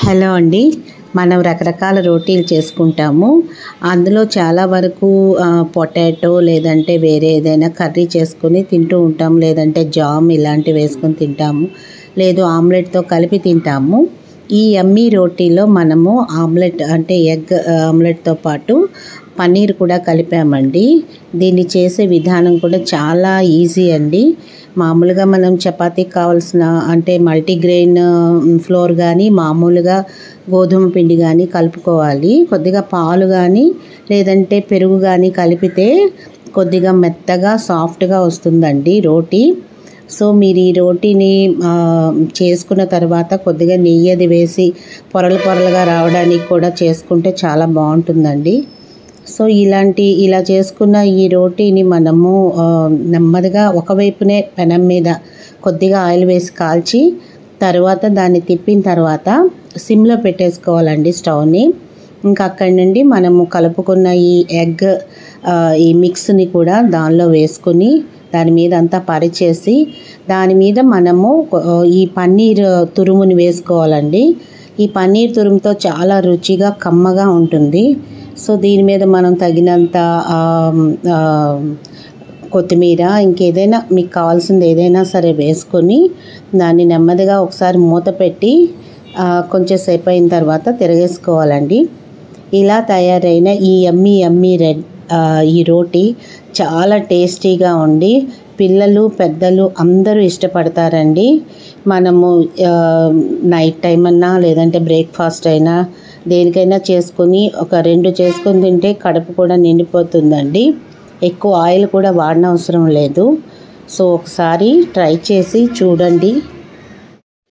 Hello అండి. మనం రకరకాల రోటీలు చేసుకుంటాము. అందులో చాలా వరకు పొటాటో లేదంటే వేరే ఏదైనా కర్రీ చేసుకొని తింటూ ఉంటాం. లేదంటే జామ్ ఇలాంటివి వేసుకొని తింటాము. లేదు ఆమ్లెట్తో కలిపి తింటాము. ఈ యమ్మీ రోటీలో మనము ఆమ్లెట్ అంటే ఎగ్ ఆమ్లెట్తో పాటు పన్నీర్ కూడా కలిపామండి. దీన్ని చేసే విధానం కూడా చాలా ఈజీ అండి. మామూలుగా మనం చపాతీకి కావాల్సిన అంటే మల్టీగ్రెయిన్ ఫ్లోర్ కానీ మామూలుగా గోధుమ పిండి కానీ కలుపుకోవాలి. కొద్దిగా పాలు కానీ లేదంటే పెరుగు కానీ కలిపితే కొద్దిగా మెత్తగా సాఫ్ట్గా వస్తుందండి రోటీ. సో మీరు ఈ రోటీని చేసుకున్న తర్వాత కొద్దిగా నెయ్యి అది వేసి పొరలు పొరలుగా రావడానికి కూడా చేసుకుంటే చాలా బాగుంటుందండి. సో ఇలా చేసుకున్న ఈ రోటీని మనము నెమ్మదిగా ఒకవైపునే పెనం మీద కొద్దిగా ఆయిల్ వేసి కాల్చి తర్వాత దాన్ని తిప్పిన తర్వాత సిమ్లో పెట్టేసుకోవాలండి స్టవ్ని. ఇంకా అక్కడి నుండి మనము కలుపుకున్న ఈ ఎగ్ ఈ మిక్స్ని కూడా దానిలో వేసుకుని దాని మీద అంతా పరిచేసి దాని మీద మనము ఈ పన్నీర్ తురుముని వేసుకోవాలండి. ఈ పన్నీర్ తురుముతో చాలా రుచిగా కమ్మగా ఉంటుంది. సో దీని మీద మనం తగినంత కొత్తిమీర ఇంకేదైనా మీకు కావాల్సింది ఏదైనా సరే వేసుకొని దాన్ని నెమ్మదిగా ఒకసారి మూత పెట్టి కొంచెం సేపు అయిన తర్వాత తిరగేసుకోవాలండి. ఇలా తయారైన ఈ యమ్మీ రెడ్ ఈ రోటీ చాలా టేస్టీగా ఉండి పిల్లలు పెద్దలు అందరూ ఇష్టపడతారండి. మనము నైట్ టైం అన్నా లేదంటే బ్రేక్ఫాస్ట్ అయినా దేనికైనా చేసుకొని ఒక 2 చేసుకొని తింటే కడుపు కూడా నిండిపోతుందండి. ఎక్కువ ఆయిల్ కూడా వాడనవసరం లేదు. సో ఒకసారి ట్రై చేసి చూడండి.